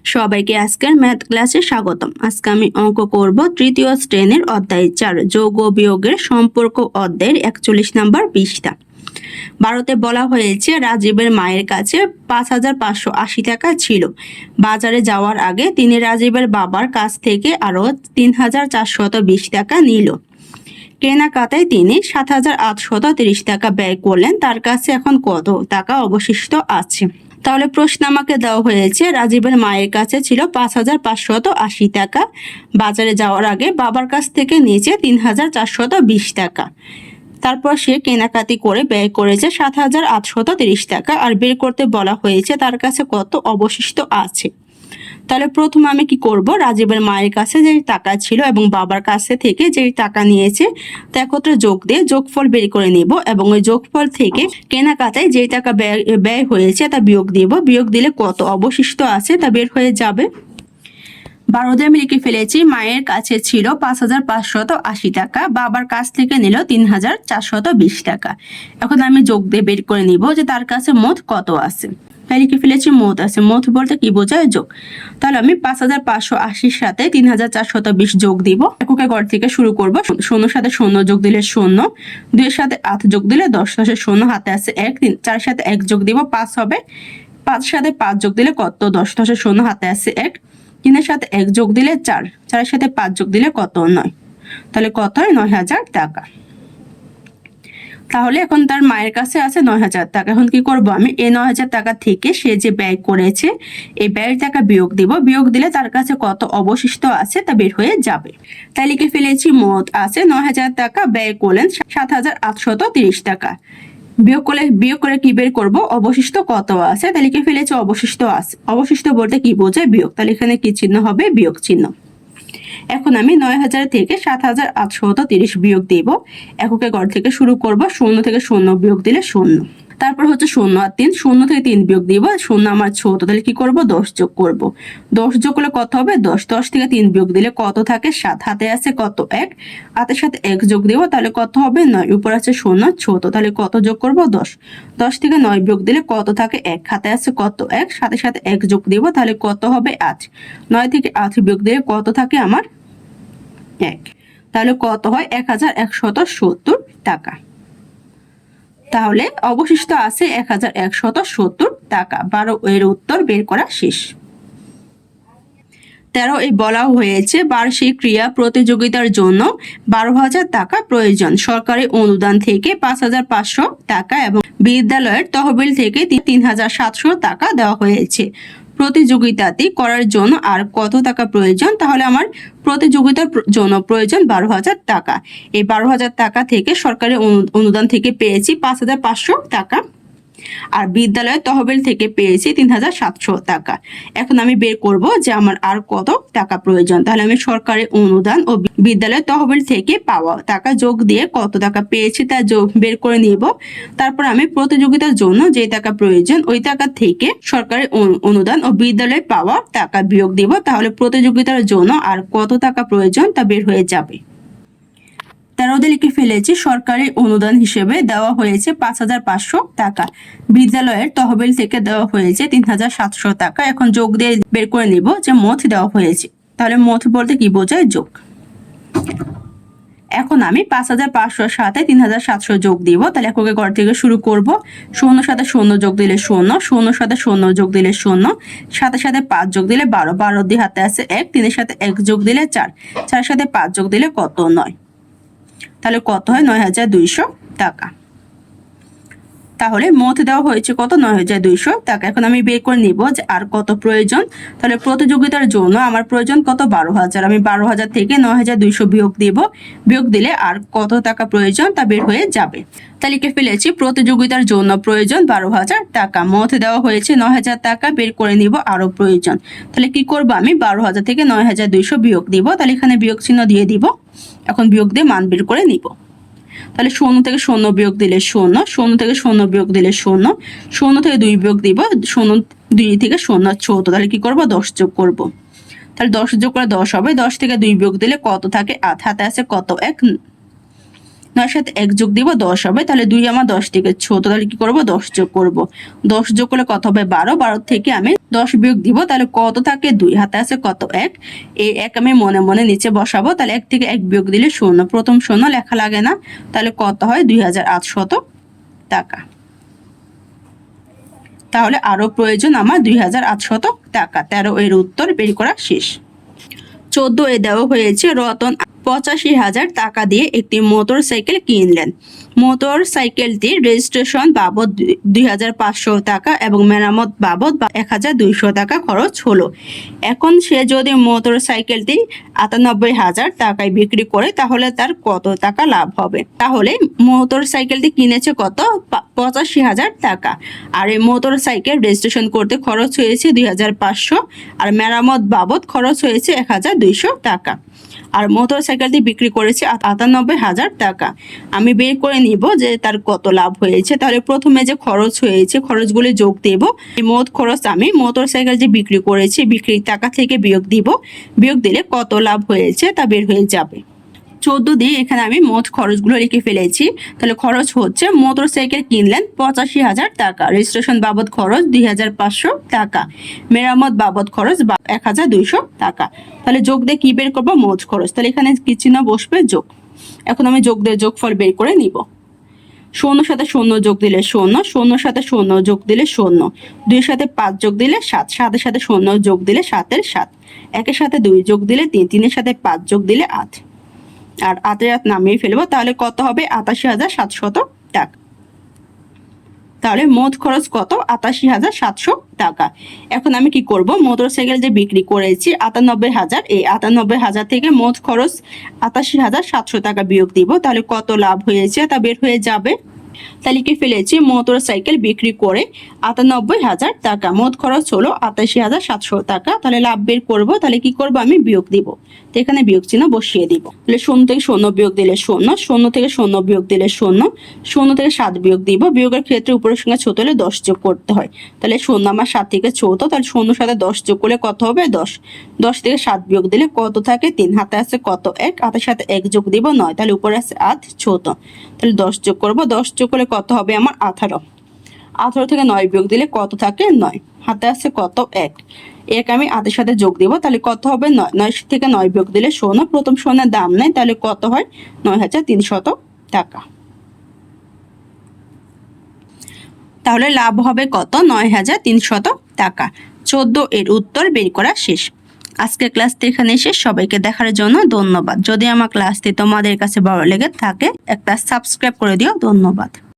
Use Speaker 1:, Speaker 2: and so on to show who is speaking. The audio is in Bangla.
Speaker 1: সবাইকে আজকের ম্যাথ ক্লাসে স্বাগতম। আজকে আমি অঙ্ক করব তৃতীয় শ্রেণীর অধ্যায় 4 যোগ ও বিয়োগের সম্পর্ক অধ্যায়ের 41 নম্বর পৃষ্ঠা। ভারতে বলা হয়েছে রাজীবের মায়ের কাছে 5,580 টাকা ছিল। বাজারে যাওয়ার আগে তিনি রাজীবের বাবার কাছ থেকে আরও 3,420 টাকা নিল। কেনাকাটায় তিনি 7,830 টাকা ব্যয় করলেন। তার কাছে এখন কত টাকা অবশিষ্ট আছে? তাহলে প্রশ্ন আমাকে দেওয়া হয়েছে রাজীবের মায়ের কাছে ছিল 5,580 টাকা। বাজারে যাওয়ার আগে বাবার কাছ থেকে নিয়েছে 3,420 টাকা। তারপর সে কেনাকাটি করে ব্যয় করেছে 7,830 টাকা, আর বের করতে বলা হয়েছে তার কাছে কত অবশিষ্ট আছে। তাহলে প্রথমে আমি কি করব, রাজীবের মায়ের কাছে যে টাকা ছিল এবং বাবার কাছে থেকে যে টাকা নিয়েছে তা একত্রে যোগ দিয়ে যোগফল বের করে নিব, এবং ওই যোগফল থেকে কেনাকাটায় যে টাকা ব্যয় হয়েছে তা বিয়োগ দিব। বিয়োগ দিলে কত অবশিষ্ট আছে তা বের হয়ে যাবে। 12 দিয়ে আমি লিখে ফেলেছি মায়ের কাছে ছিল 5,580 টাকা, বাবার কাছ থেকে নিল 3,420 টাকা। এখন আমি যোগ দিয়ে বের করে নিব যে তার কাছে মোট কত আছে। তাই লিখে ফেলেছি মোট আছে। মোট বলতে কি বোঝায়? যোগ। তাহলে আমি 5,580 সাথে 3,420 যোগ দিব। এককের ঘর থেকে শুরু করব। 0 সাথে 0 যোগ দিলে 0, 2 এর সাথে 8 যোগ দিলে 10, 10 0 হাতে আছে 1, 4 এর সাথে 1 যোগ দিব 5 হবে, 5 এর সাথে 5 যোগ দিলে কত? 10, 10 0 হাতে আছে 1, 3 এর সাথে 1 যোগ দিলে 4, 4 এর সাথে 5 যোগ দিলে কত? 9। তাহলে কত হয়? 9,000 টাকা। তাহলে এখন তার মায়ের কাছে আছে 9,000 টাকা। এখন কি করব আমি? এই 9,000 টাকা থেকে সে যে ব্যয় করেছে এই ব্যয়ের টাকা বিয়োগ দিব। বিয়োগ দিলে তার কাছে কত অবশিষ্ট আছে তা বের হয়ে যাবে। তাই লিখে ফেলেছি মোট আছে 9,000 টাকা, ব্যয় করলেন 7,830 টাকা। বিয়োগ করে কি বের করব? অবশিষ্ট কত আছে। তাই লিখে ফেলেছি অবশিষ্ট আছে। অবশিষ্ট বলতে কি বোঝায়? বিয়োগ। তাহলে এখানে কি চিহ্ন হবে? বিয়োগ চিহ্ন। এখন আমি 9,000 থেকে 7,830 বিয়োগ দিব। এককের ঘর থেকে শুরু করব। 0 থেকে 0 বিয়োগ দিলে 0। তারপর হচ্ছে 0 আর 3, 0 থেকে 3 বিয়োগ দিব। 0 আমার ছোট, তাহলে কি করব? 10 যোগ করব। 10 যোগ করলে কত হবে? 10। 10 থেকে 3 বিয়োগ দিলে কত থাকে? 7। হাতে আছে কত? 1। হাতের সাথে 1 যোগ দিব, তাহলে কত হবে? 9। উপর আছে 0 ছোট, তাহলে কত যোগ করব? 10। 10 থেকে 9 বিয়োগ দিলে কত থাকে? 1। হাতে আছে কত? 1। সাথে সাথে 1 যোগ দিব, তাহলে কত হবে? 8। 9 থেকে 8 বিয়োগ দিলে কত থাকে আমার? 1। তাহলে কত হয়? 1,170 টাকা। তাহলে অবশিষ্ট আছে 1,170 টাকা। 12 এর উত্তর বের করা শেষ। 13 এই বলা হয়েছে বার্ষিক ক্রীড়া প্রতিযোগিতার জন্য 12,000 টাকা প্রয়োজন। সরকারি অনুদান থেকে 5,500 টাকা এবং বিদ্যালয়ের তহবিল থেকে 3,700 টাকা দেওয়া হয়েছে। প্রতিযোগিতাটি করার জন্য আর কত টাকা প্রয়োজন? তাহলে আমার প্রতিযোগিতার জন্য প্রয়োজন 12,000 টাকা। এই 12,000 টাকা থেকে সরকারি অনুদান থেকে পেয়েছি 5,500 টাকা, আর বিদ্যালয়ের তহবিল থেকে পেয়েছি 3,700 টাকা। এখন আমি বের করব যে আমার আর কত টাকা প্রয়োজন। তাহলে আমি সরকারি অনুদান ও বিদ্যালয়ের তহবিল থেকে পাওয়া টাকা যোগ দিয়ে কত টাকা পেয়েছি তা যোগ বের করে নিব। তারপর আমি প্রতিযোগিতার জন্য যে টাকা প্রয়োজন ওই টাকা থেকে সরকারি অনুদান ও বিদ্যালয়ে পাওয়া টাকা বিয়োগ দিব। তাহলে প্রতিযোগিতার জন্য আর কত টাকা প্রয়োজন তা বের হয়ে যাবে। 13 লিখে ফেলেছি সরকারি অনুদান হিসেবে দেওয়া হয়েছে 5,500 টাকা। বিদ্যালয়ের তহবিল থেকে দেওয়া হয়েছে 3,700 টাকা। এখন যোগ দিয়ে বের করে নিব যে মোট দেওয়া হয়েছে। তাহলে মোট বলতে কি বোঝায়? যোগ। এখন আমি 5,500 সাথে 3,700 যোগ দিব। তাহলে এককের ঘর থেকে শুরু করব। 0 সাথে 0 যোগ দিলে 0, 0 সাথে 0 যোগ দিলে 0, সাথে সাথে 5 যোগ দিলে 12, 12 দিয়ে হাতে আছে 1, 3 এর সাথে 1 যোগ দিলে 4, 4 সাথে 5 যোগ দিলে কত? 9। তাহলে কত হয়? 9,200 টাকা। তাহলে মোট দেওয়া হয়েছে কত? 9,200 টাকা। এখন আমি বের করে নিব যে আর কত প্রয়োজন। তাহলে প্রতিযোগিতার জন্য আমার প্রয়োজন কত? 12,000। আমি 12,000 থেকে 9,200 বিয়োগ দিব। বিয়োগ দিলে আর কত টাকা প্রয়োজন তা বের হয়ে যাবে। তাহলে লিখে ফেলেছি প্রতিযোগিতার জন্য প্রয়োজন 12,000 টাকা। মোট দেওয়া হয়েছে 9,000 টাকা। বের করে নিব আরো প্রয়োজন। তাহলে কি করব আমি? 12,000 থেকে 9,200 বিয়োগ দিব। তাহলে এখানে বিয়োগ চিহ্ন দিয়ে দিব। এখন বিয়োগ দিয়ে মান বের করে নিব। তাহলে 0 থেকে 0 বিয়োগ দিলে 0, 0 থেকে 0 বিয়োগ দিলে 0, 0 থেকে 2 বিয়োগ দিব। 0, 2 থেকে 0 ছোট, তাহলে কি করব? 10 যোগ করব। তাহলে 10 যোগ করে 10 হবে। 10 থেকে 2 বিয়োগ দিলে কত থাকে? 8। হাতে আছে কত? 1। 9 সাথে 1 যোগ দিব 10 হবে, তাহলে 2 আমার 10 থেকে ছোট, তাহলে কি করব 10 যোগ করব। 10 যোগ করলে কত হবে 12, 12 থেকে আমি 10 বিয়োগ দিব, তাহলে কত থাকে 2, হাতে আছে কত 1, এই 1 আমি মনে মনে নিচে বসাবো, তাহলে 1 থেকে 1 বিয়োগ দিলে 0, প্রথম 0 লেখা লাগে না, তাহলে কত হয় 2800 টাকা। তাহলে আরো প্রয়োজন আমার 2800 টাকা। 13 এর উত্তর বের করা শেষ। 14 এ দেওয়া হয়েছে রতন 85,000 টাকা দিয়ে একটি মোটর সাইকেল কিনলেন। মোটর সাইকেলটির রেজিস্ট্রেশন বাবদ 2,500 টাকা এবং মেরামত বাবদ 1,200 টাকা খরচ হলো। এখন সে যদি মোটর সাইকেলটি 98,000 টাকায় বিক্রি করে তাহলে তার কত টাকা লাভ হবে? তাহলে মোটর সাইকেলটি কিনেছে কত? 85,000 টাকা। আর এই মোটর সাইকেল রেজিস্ট্রেশন করতে খরচ হয়েছে 2,500, আর মেরামত বাবদ খরচ হয়েছে 1,200 টাকা। আর মোটর সাইকেলটি বিক্রি করেছে 98,000 টাকা। আমি বের করে নিব যে তার কত লাভ হয়েছে। তাহলে প্রথমে যে খরচ হয়েছে খরচগুলি যোগ দেব। এই মোট খরচ আমি মোটর সাইকেল যে বিক্রি করেছি বিক্রির টাকা থেকে বিয়োগ দিব। বিয়োগ দিলে কত লাভ হয়েছে তা বের হয়ে যাবে। 14 দিয়ে এখানে আমি মোট খরচগুলো লিখে ফেলেছি। তাহলে খরচ হচ্ছে মোটর সাইকেল কিনলেন 85,000 টাকা, রেজিস্ট্রেশন বাবদ খরচ 2,500 টাকা, মেরামত বাবদ খরচ 1,200 টাকা। তাহলে যোগ দিয়ে কি বের করবো? মোট খরচ। তাহলে এখানে কি চিহ্ন বসবে? যোগ। এখন আমি যোগ দিয়ে যোগফল বের করে নিব। 0 সাথে 0 যোগ দিলে 0, 0 সাথে 0 যোগ দিলে 0, 2 সাথে 5 যোগ দিলে 7, 7 এর সাথে 0 যোগ দিলে 7 এর 7, 1 এর সাথে 2 যোগ দিলে 3, 3 এর সাথে 5 যোগ দিলে 8, আর 8 এর নামিয়ে ফেলবো। তাহলে কত হবে? 88,700 টাকা। তাহলে মোট খরচ কত? 88,700 টাকা। এখন আমি কি করব? মোটর সাইকেল যে বিক্রি করেছি 98,000, এই 98,000 থেকে মোট খরচ 88,700 টাকা বিয়োগ দিব। তাহলে কত লাভ হয়েছে তা বের হয়ে যাবে। তাহলে কি ফেলেছি? মোটর সাইকেল বিক্রি করে 98,000 টাকা, মোট খরচ হলো 88,700 টাকা। তাহলে লাভ বের করব। তাহলে কি করব? আমি বিয়োগ দিব। তো এখানে বিয়োগ চিহ্ন বসিয়ে দিব। তাহলে 0 থেকে 0 বিয়োগ দিলে 0, 0 থেকে 0 বিয়োগ দিলে 0, 0 থেকে 7 বিয়োগ দিব। বিয়োগের ক্ষেত্রে উপরের সংখ্যা ছোট হলে 10 যোগ করতে হয়। তাহলে 0 আমার 7 থেকে ছোট, তাহলে 0 সাথে 10 যোগ করলে কত হবে? 10। 10 থেকে 7 বিয়োগ দিলে কত থাকে? 3, হাতে আছে কত 1, হাতের সাথে 1 যোগ দিব 9, তাহলে উপরে আছে 8 ছোট, তাহলে 10 যোগ করব। 10 যোগ করলে কত হবে আমার? 18। 18 থেকে 9 বিয়োগ দিলে কত থাকে? 9, হাতে আছে কত 1, 1 আমি 8 সাথে যোগ দিব। তাহলে কত হবে? 9, 9 থেকে 9 বিয়োগ দিলে 0, প্রথম সোনার দাম নেই, তাহলে কত হয়? 9,300 টাকা। তাহলে লাভ হবে কত? 9,300 টাকা। 14 এর উত্তর বের করা শেষ। আজকের ক্লাসটি এখানে শেষ। সবাইকে দেখার জন্য ধন্যবাদ। যদি আমার ক্লাসটি তোমাদের কাছে ভালো লেগে থাকে একটা সাবস্ক্রাইব করে দিও। ধন্যবাদ।